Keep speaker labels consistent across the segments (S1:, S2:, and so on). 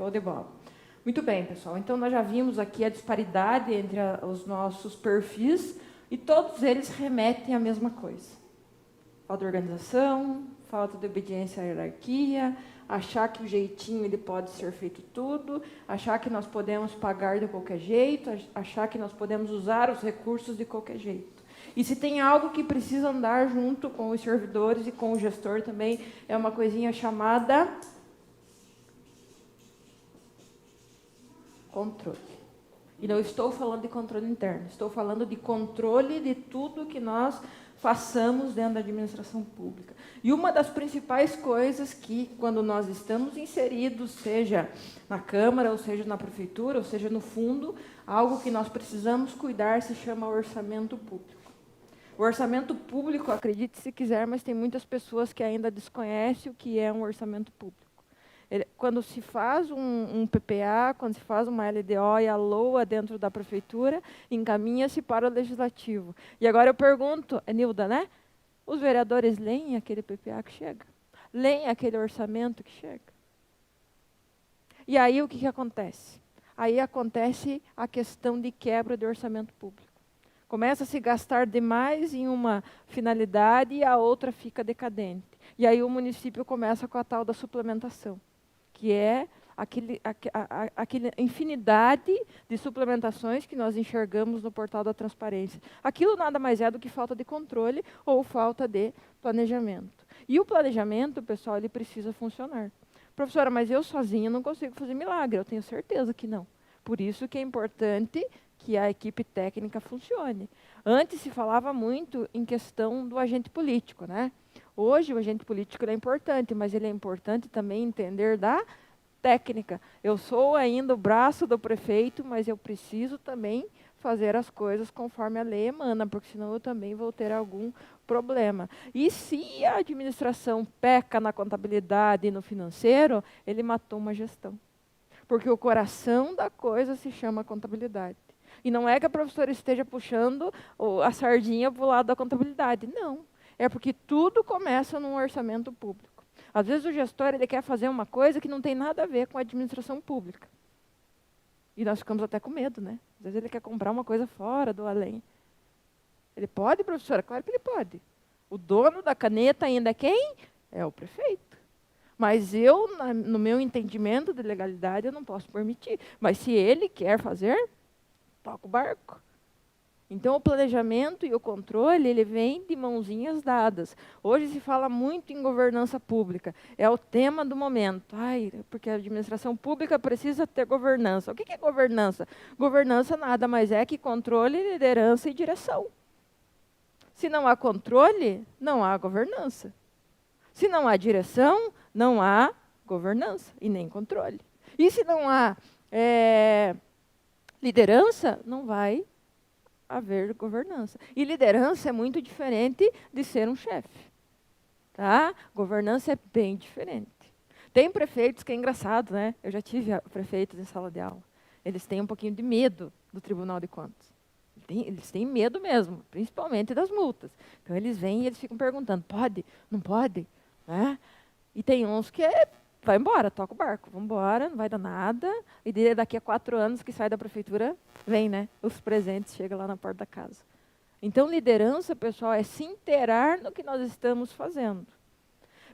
S1: Show de bola. Muito bem, pessoal. Então, nós já vimos aqui a disparidade entre os nossos perfis e todos eles remetem à mesma coisa. Falta de organização, falta de obediência à hierarquia, achar que o jeitinho ele pode ser feito tudo, achar que nós podemos pagar de qualquer jeito, achar que nós podemos usar os recursos de qualquer jeito. E se tem algo que precisa andar junto com os servidores e com o gestor também, é uma coisinha chamada controle. E não estou falando de controle interno, estou falando de controle de tudo que nós façamos dentro da administração pública. E uma das principais coisas que, quando nós estamos inseridos, seja na Câmara, ou seja na Prefeitura, ou seja no fundo, algo que nós precisamos cuidar se chama orçamento público. O orçamento público, acredite se quiser, mas tem muitas pessoas que ainda desconhecem o que é um orçamento público. Quando se faz um PPA, quando se faz uma LDO e a LOA dentro da prefeitura, encaminha-se para o legislativo. E agora eu pergunto, Nilda, né? Os vereadores leem aquele PPA que chega? Leem aquele orçamento que chega? E aí o que acontece? Aí acontece a questão de quebra de orçamento público. Começa a se gastar demais em uma finalidade e a outra fica decadente. E aí o município começa com a tal da suplementação, que é aquela infinidade de suplementações que nós enxergamos no portal da transparência. Aquilo nada mais é do que falta de controle ou falta de planejamento. E o planejamento, pessoal, ele precisa funcionar. Professora, mas eu sozinha não consigo fazer milagre. Eu tenho certeza que não. Por isso que é importante que a equipe técnica funcione. Antes se falava muito em questão do agente político, né? Hoje o agente político é importante, mas ele é importante também entender da técnica. Eu sou ainda o braço do prefeito, mas eu preciso também fazer as coisas conforme a lei emana, porque senão eu também vou ter algum problema. E se a administração peca na contabilidade e no financeiro, ele matou uma gestão. Porque o coração da coisa se chama contabilidade. E não é que a professora esteja puxando a sardinha para o lado da contabilidade, não. É porque tudo começa num orçamento público. Às vezes o gestor ele quer fazer uma coisa que não tem nada a ver com a administração pública. E nós ficamos até com medo, né? Às vezes ele quer comprar uma coisa fora do além. Ele pode, professora? Claro que ele pode. O dono da caneta ainda é quem? É o prefeito. Mas eu, no meu entendimento de legalidade, eu não posso permitir. Mas se ele quer fazer, toca o barco. Então, o planejamento e o controle, ele vem de mãozinhas dadas. Hoje se fala muito em governança pública. É o tema do momento. Ai, porque a administração pública precisa ter governança. O que é governança? Governança nada mais é que controle, liderança e direção. Se não há controle, não há governança. Se não há direção, não há governança e nem controle. E se não há liderança, não vai haver governança. E liderança é muito diferente de ser um chefe. Tá? Governança é bem diferente. Tem prefeitos que é engraçado, né? Eu já tive prefeitos em sala de aula. Eles têm um pouquinho de medo do Tribunal de Contas. Eles têm medo mesmo, principalmente das multas. Então eles vêm e eles ficam perguntando, pode? Não pode? Né? E tem uns que vai embora, toca o barco, vamos embora, não vai dar nada. E daqui a 4 anos que sai da prefeitura, vem, né? Os presentes chegam lá na porta da casa. Então, liderança, pessoal, é se inteirar no que nós estamos fazendo.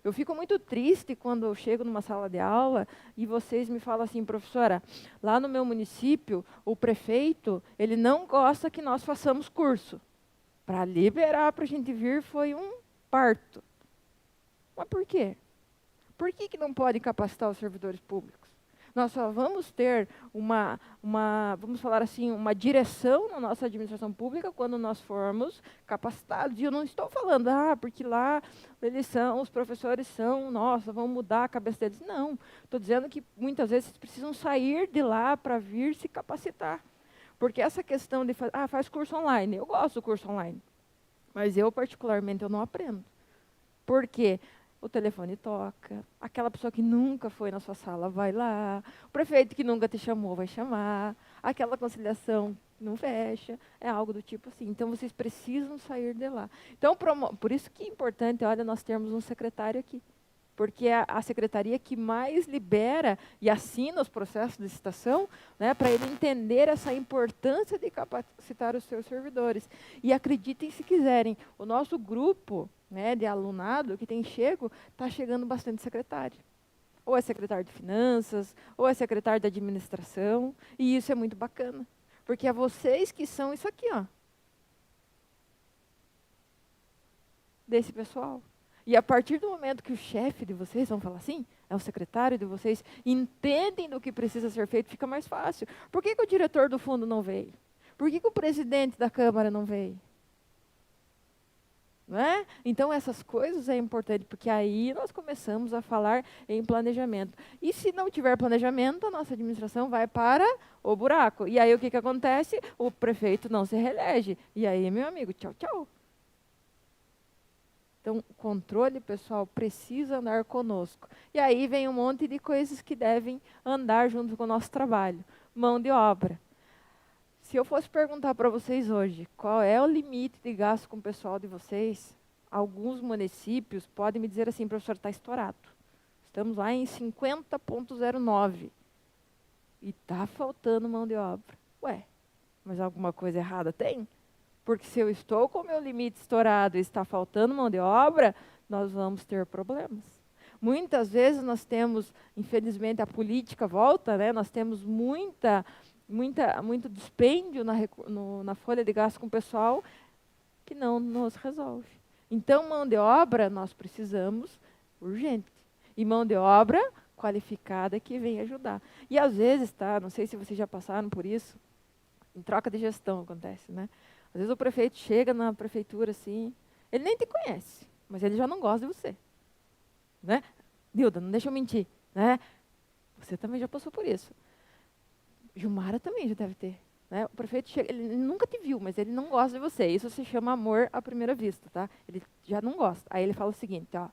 S1: Eu fico muito triste quando eu chego numa sala de aula e vocês me falam assim, professora, lá no meu município, o prefeito, ele não gosta que nós façamos curso. Para liberar para a gente vir foi um parto. Mas por quê? Por que não pode capacitar os servidores públicos? Nós só vamos ter vamos falar assim, uma direção na nossa administração pública quando nós formos capacitados. E eu não estou falando, porque lá os professores são, nossa, vão mudar a cabeça deles. Não, estou dizendo que muitas vezes precisam sair de lá para vir se capacitar. Porque essa questão de faz curso online, eu gosto do curso online, mas eu particularmente eu não aprendo. Por quê? O telefone toca, aquela pessoa que nunca foi na sua sala vai lá, o prefeito que nunca te chamou vai chamar, aquela conciliação não fecha, é algo do tipo assim. Então, vocês precisam sair de lá. Então, por isso que é importante, olha, nós termos um secretário aqui. porque é a secretaria que mais libera e assina os processos de licitação, né, para ele entender essa importância de capacitar os seus servidores. E acreditem se quiserem, o nosso grupo, né, de alunado que tem chego, está chegando bastante secretário. Ou é secretário de finanças, ou é secretário de administração, e isso é muito bacana, porque é vocês que são isso aqui, ó, desse pessoal. E a partir do momento que o chefe de vocês, vamos falar assim, é o secretário de vocês, entendem do que precisa ser feito, fica mais fácil. Por que o diretor do fundo não veio? Por que o presidente da Câmara não veio? Não é? Então, essas coisas é importante, porque aí nós começamos a falar em planejamento. E se não tiver planejamento, a nossa administração vai para o buraco. E aí o que, que acontece? O prefeito não se reelege. E aí, meu amigo, tchau, tchau. Então, o controle, pessoal, precisa andar conosco. E aí vem um monte de coisas que devem andar junto com o nosso trabalho. Mão de obra. Se eu fosse perguntar para vocês hoje, qual é o limite de gasto com o pessoal de vocês, alguns municípios podem me dizer assim, professor, está estourado. Estamos lá em 50,09. E está faltando mão de obra. Ué, mas alguma coisa errada tem? Porque se eu estou com o meu limite estourado e está faltando mão de obra, nós vamos ter problemas. Muitas vezes nós temos, infelizmente, a política volta, né? Nós temos muito dispêndio na folha de gasto com o pessoal que não nos resolve. Então, mão de obra nós precisamos urgente. E mão de obra qualificada que vem ajudar. E às vezes, tá, não sei se vocês já passaram por isso, em troca de gestão acontece, né? Às vezes o prefeito chega na prefeitura assim, ele nem te conhece, mas ele já não gosta de você. Né? Dilda, não deixa eu mentir. Né? Você também já passou por isso. Gilmara também já deve ter. Né? O prefeito chega, ele nunca te viu, mas ele não gosta de você. Isso se chama amor à primeira vista, tá? Ele já não gosta. Aí ele fala o seguinte, ó,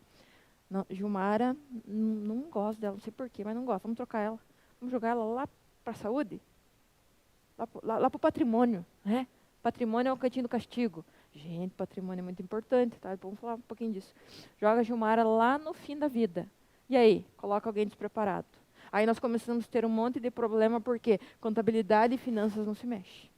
S1: não, Gilmara, não gosto dela, não sei porquê, mas não gosto. Vamos trocar ela. Vamos jogar ela lá para a saúde? Lá para o patrimônio, né? Patrimônio é o cantinho do castigo. Gente, patrimônio é muito importante, tá? Vamos falar um pouquinho disso. Joga a Gilmara lá no fim da vida. E aí? Coloca alguém despreparado. Aí nós começamos a ter um monte de problema, porque contabilidade e finanças não se mexem.